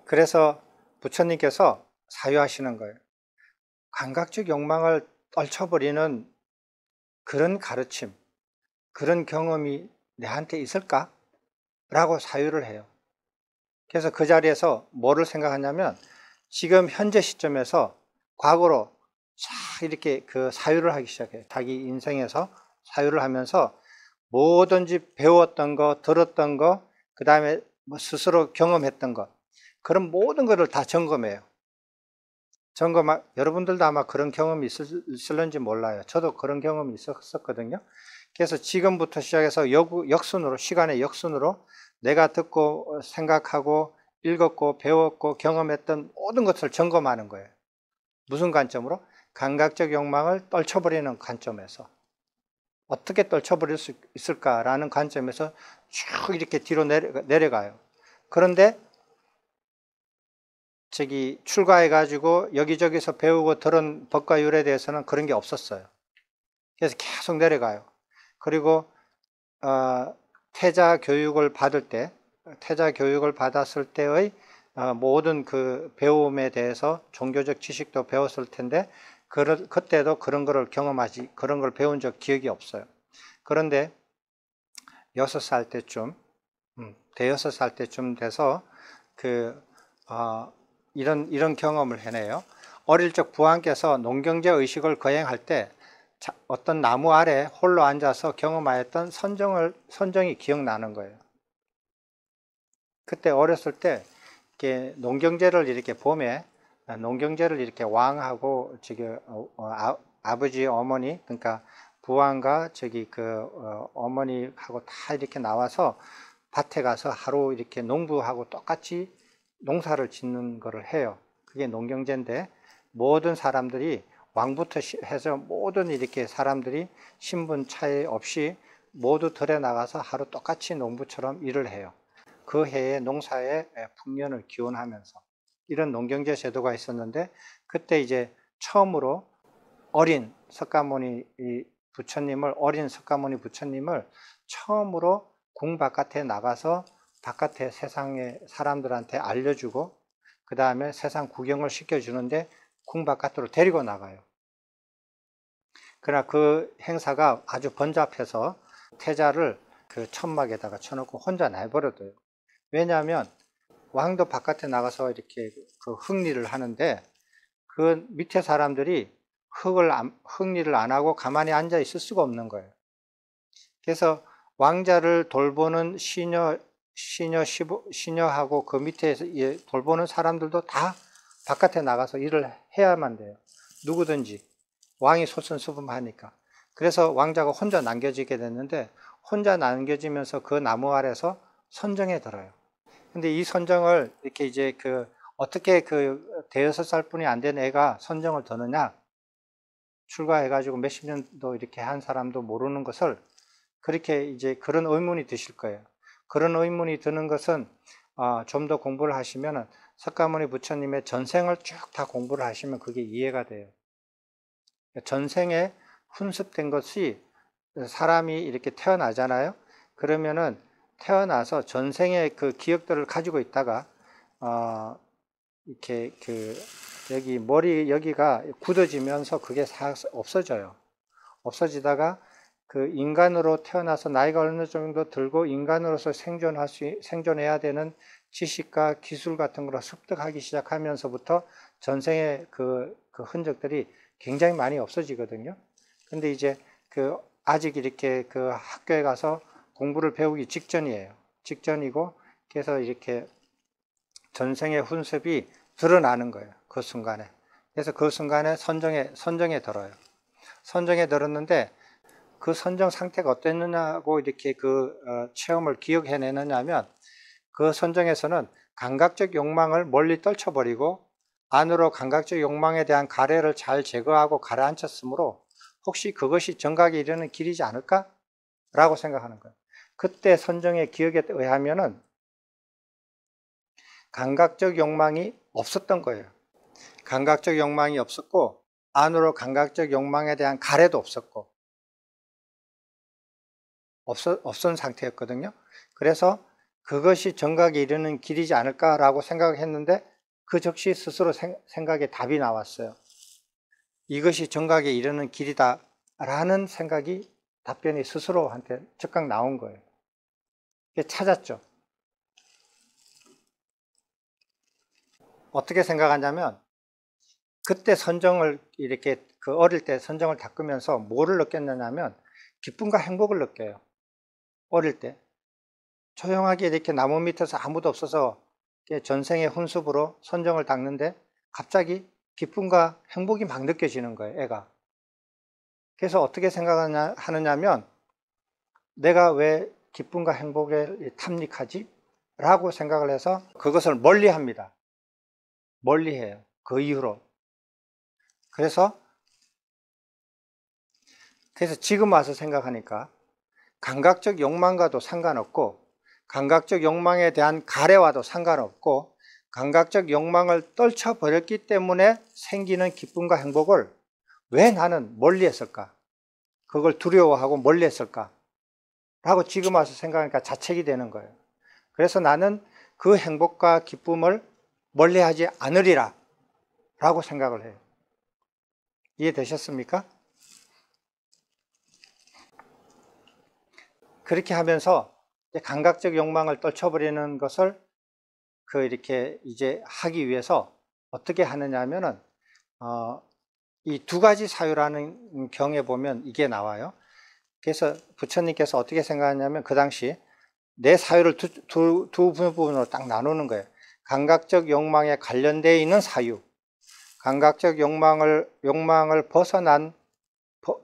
그래서 부처님께서 사유하시는 거예요. 감각적 욕망을 떨쳐버리는 그런 가르침, 그런 경험이 내한테 있을까? 라고 사유를 해요. 그래서 그 자리에서 뭐를 생각하냐면 지금 현재 시점에서 과거로 쫙 이렇게 그 사유를 하기 시작해요. 자기 인생에서 사유를 하면서 뭐든지 배웠던 거, 들었던 거, 그 다음에 뭐 스스로 경험했던 것, 그런 모든 것을 다 점검해요. 여러분들도 아마 그런 경험이 있을는지 몰라요. 저도 그런 경험이 있었거든요. 그래서 지금부터 시작해서 역순으로, 시간의 역순으로 내가 듣고 생각하고 읽었고 배웠고 경험했던 모든 것을 점검하는 거예요. 무슨 관점으로? 감각적 욕망을 떨쳐버리는 관점에서. 어떻게 떨쳐버릴 수 있을까라는 관점에서 쭉 이렇게 뒤로 내려가요. 그런데 출가해가지고 여기저기서 배우고 들은 법과 율에 대해서는 그런 게 없었어요. 그래서 계속 내려가요. 그리고 태자 교육을 받았을 때의 모든 그 배움에 대해서 종교적 지식도 배웠을 텐데 그때도 그런 걸 배운 적 기억이 없어요. 그런데 6살 때쯤, 대여섯 살 때쯤 돼서 이런 경험을 해내요. 어릴 적 부왕께서 농경제 의식을 거행할 때 어떤 나무 아래 홀로 앉아서 경험하였던 선정이 기억나는 거예요. 그때 어렸을 때 이렇게 농경제를 이렇게 봄에 농경제를 이렇게 왕하고 아버지 어머니 그러니까 부왕과 어머니하고 다 이렇게 나와서 밭에 가서 하루 이렇게 농부하고 똑같이 농사를 짓는 거를 해요. 그게 농경제인데 모든 사람들이 왕부터 해서 모든 이렇게 사람들이 신분 차이 없이 모두 들에 나가서 하루 똑같이 농부처럼 일을 해요. 그 해의 농사의 풍년을 기원하면서 이런 농경제 제도가 있었는데 그때 이제 처음으로 어린 석가모니 부처님을 처음으로 궁 바깥에 나가서 바깥에 세상의 사람들한테 알려주고 그 다음에 세상 구경을 시켜주는데 궁 바깥으로 데리고 나가요. 그러나 그 행사가 아주 번잡해서 태자를 그 천막에다가 쳐놓고 혼자 내버려둬요. 왜냐하면 왕도 바깥에 나가서 이렇게 그 흙일을 하는데 그 밑에 사람들이 흙일을 안 하고 가만히 앉아 있을 수가 없는 거예요. 그래서 왕자를 돌보는 시녀하고 그 밑에서 돌보는 사람들도 다 바깥에 나가서 일을 해야만 돼요. 누구든지 왕이 솔선수범하니까. 그래서 왕자가 혼자 남겨지게 됐는데 혼자 남겨지면서 그 나무 아래서 선정에 들어요. 근데 이 선정을 이렇게 이제 어떻게 대여섯 살뿐이 안 된 애가 선정을 드느냐? 출가해가지고 몇십 년도 이렇게 한 사람도 모르는 것을 그렇게 이제 그런 의문이 드실 거예요. 그런 의문이 드는 것은 좀 더 공부를 하시면 석가모니 부처님의 전생을 쭉 다 공부를 하시면 그게 이해가 돼요. 전생에 훈습된 것이 사람이 이렇게 태어나잖아요. 그러면은 태어나서 전생의 그 기억들을 가지고 있다가 이렇게 여기가 굳어지면서 그게 없어져요. 없어지다가 그 인간으로 태어나서 나이가 어느 정도 들고 인간으로서 생존해야 되는 지식과 기술 같은 걸 습득하기 시작하면서부터 전생의 그 흔적들이 굉장히 많이 없어지거든요. 근데 이제 아직 이렇게 학교에 가서 공부를 배우기 직전이고, 그래서 이렇게 전생의 훈습이 드러나는 거예요. 그 순간에. 그래서 그 순간에 선정에 들어요. 선정에 들었는데 그 선정 상태가 어땠느냐고 이렇게 체험을 기억해내느냐면 그 선정에서는 감각적 욕망을 멀리 떨쳐버리고 안으로 감각적 욕망에 대한 가래를 잘 제거하고 가라앉혔으므로 혹시 그것이 정각에 이르는 길이지 않을까? 라고 생각하는 거예요. 그때 선정의 기억에 의하면은 감각적 욕망이 없었던 거예요. 감각적 욕망이 없었고 안으로 감각적 욕망에 대한 가래도 없었고 없은 상태였거든요. 그래서 그것이 정각에 이르는 길이지 않을까라고 생각했는데 그 즉시 스스로 생각에 답이 나왔어요. 이것이 정각에 이르는 길이다 라는 생각이 답변이 스스로한테 즉각 나온 거예요. 찾았죠. 어떻게 생각하냐면 그때 선정을 이렇게 그 어릴 때 선정을 닦으면서 뭐를 느꼈느냐면 기쁨과 행복을 느껴요. 어릴 때 조용하게 이렇게 나무 밑에서 아무도 없어서 전생의 훈습으로 선정을 닦는데 갑자기 기쁨과 행복이 막 느껴지는 거예요, 애가. 그래서 어떻게 생각하느냐면 내가 왜 기쁨과 행복에 탐닉하지? 라고 생각을 해서 그것을 멀리 합니다. 멀리 해요. 그 이후로. 그래서 지금 와서 생각하니까 감각적 욕망과도 상관없고 감각적 욕망에 대한 가래와도 상관없고 감각적 욕망을 떨쳐버렸기 때문에 생기는 기쁨과 행복을 왜 나는 멀리 했을까? 그걸 두려워하고 멀리 했을까? 라고 지금 와서 생각하니까 자책이 되는 거예요. 그래서 나는 그 행복과 기쁨을 멀리하지 않으리라 라고 생각을 해요. 이해되셨습니까? 그렇게 하면서 감각적 욕망을 떨쳐버리는 것을 이렇게 이제 하기 위해서 어떻게 하느냐 하면은 이 두 가지 사유라는 경에 보면 이게 나와요. 그래서 부처님께서 어떻게 생각하냐면 그 당시 내 사유를 두 부분으로 딱 나누는 거예요. 감각적 욕망에 관련되어 있는 사유, 감각적 욕망을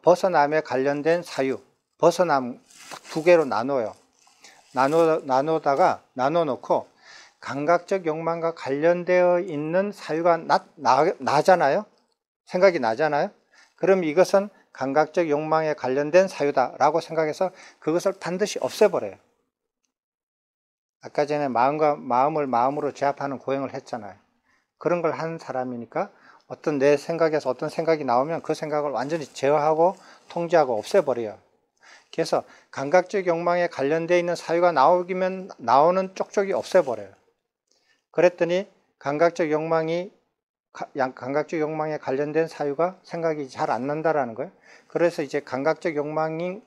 벗어남에 관련된 사유, 벗어남 딱 두 개로 나눠요. 나눠놓고 감각적 욕망과 관련되어 있는 사유가 나잖아요. 생각이 나잖아요. 그럼 이것은 감각적 욕망에 관련된 사유다라고 생각해서 그것을 반드시 없애버려요. 아까 전에 마음을 마음으로 제압하는 고행을 했잖아요. 그런 걸 한 사람이니까 어떤 내 생각에서 어떤 생각이 나오면 그 생각을 완전히 제어하고 통제하고 없애버려요. 그래서 감각적 욕망에 관련되어 있는 사유가 나오는 쪽쪽이 없애버려요. 그랬더니 감각적 욕망에 관련된 사유가 생각이 잘 안 난다라는 거예요. 그래서 이제 감각적 욕망을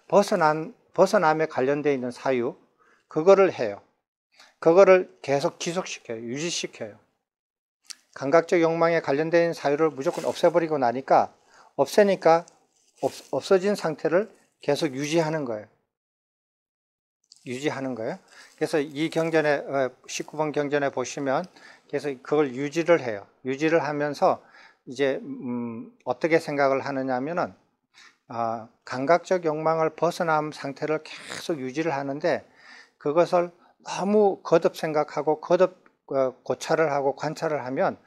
벗어남에 관련되어 있는 사유, 그거를 해요. 그거를 계속 지속시켜요. 유지시켜요. 감각적 욕망에 관련된 사유를 무조건 없애버리고 나니까 없어진 상태를 계속 유지하는 거예요. 그래서 이 경전에 19번 경전에 보시면 그래서 그걸 유지를 해요. 유지를 하면서 이제 어떻게 생각을 하느냐면은 감각적 욕망을 벗어난 상태를 계속 유지를 하는데 그것을 너무 거듭 생각하고 거듭 고찰을 하고 관찰을 하면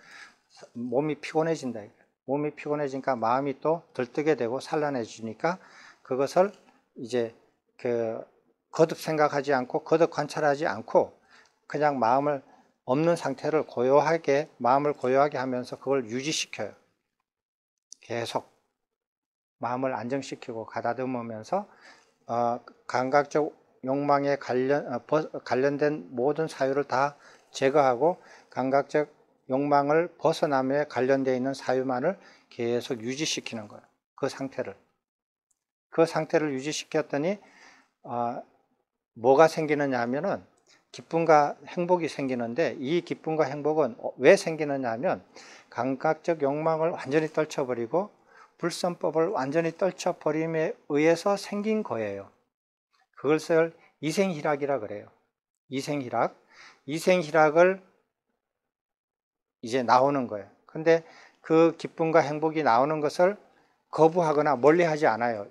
몸이 피곤해진다. 몸이 피곤해지니까 마음이 또 들뜨게 되고 산란해지니까 그것을 이제 거듭 생각하지 않고 거듭 관찰하지 않고 그냥 마음을 없는 상태를 마음을 고요하게 하면서 그걸 유지시켜요. 계속 마음을 안정시키고 가다듬으면서 감각적 욕망에 관련된 모든 사유를 다 제거하고 감각적 욕망을 벗어남에 관련되어 있는 사유만을 계속 유지시키는 거예요. 그 상태를 유지시켰더니 뭐가 생기느냐 하면은 기쁨과 행복이 생기는데 이 기쁨과 행복은 왜 생기느냐 하면 감각적 욕망을 완전히 떨쳐버리고 불선법을 완전히 떨쳐버림에 의해서 생긴 거예요. 그것을 이생희락이라 그래요. 이생희락을 이제 나오는 거예요. 근데 그 기쁨과 행복이 나오는 것을 거부하거나 멀리하지 않아요.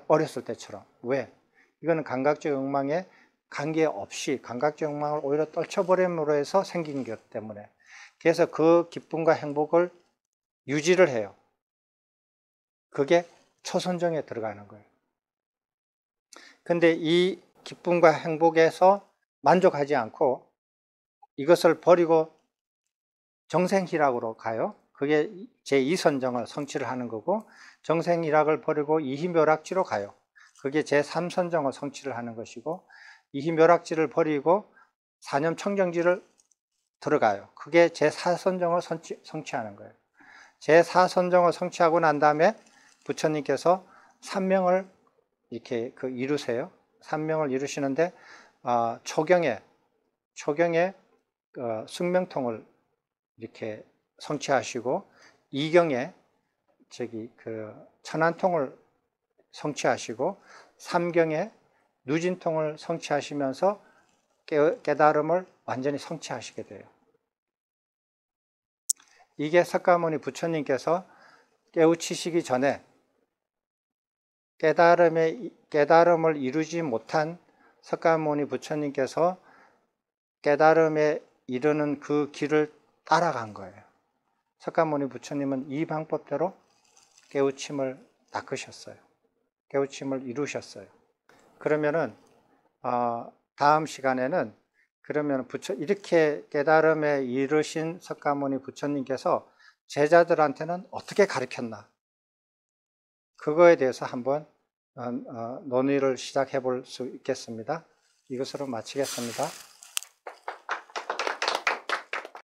어렸을 때처럼. 왜? 이거는 감각적 욕망에 관계없이 감각적 욕망을 오히려 떨쳐버림으로 해서 생긴 것 때문에 그래서 그 기쁨과 행복을 유지를 해요. 그게 초선정에 들어가는 거예요. 근데 이 기쁨과 행복에서 만족하지 않고 이것을 버리고 정생희락으로 가요. 그게 제2선정을 성취를 하는 거고, 정생희락을 버리고 이희묘락지로 가요. 그게 제3선정을 성취를 하는 것이고, 이희묘락지를 버리고 사념청정지를 들어가요. 그게 제4선정을 성취하는 거예요. 제4선정을 성취하고 난 다음에 부처님께서 삼명을 이렇게 이루세요. 삼명을 이루시는데 초경에 승명통을 이렇게 성취하시고, 이경에 천안통을 성취하시고, 삼경에 누진통을 성취하시면서 깨달음을 완전히 성취하시게 돼요. 이게 석가모니 부처님께서 깨우치시기 전에 깨달음을 이루지 못한 석가모니 부처님께서 깨달음에 이르는 그 길을 따라간 거예요. 석가모니 부처님은 이 방법대로 깨우침을 닦으셨어요. 깨우침을 이루셨어요. 그러면은 다음 시간에는 그러면 이렇게 깨달음에 이르신 석가모니 부처님께서 제자들한테는 어떻게 가르쳤나? 그거에 대해서 한번 논의를 시작해 볼 수 있겠습니다. 이것으로 마치겠습니다.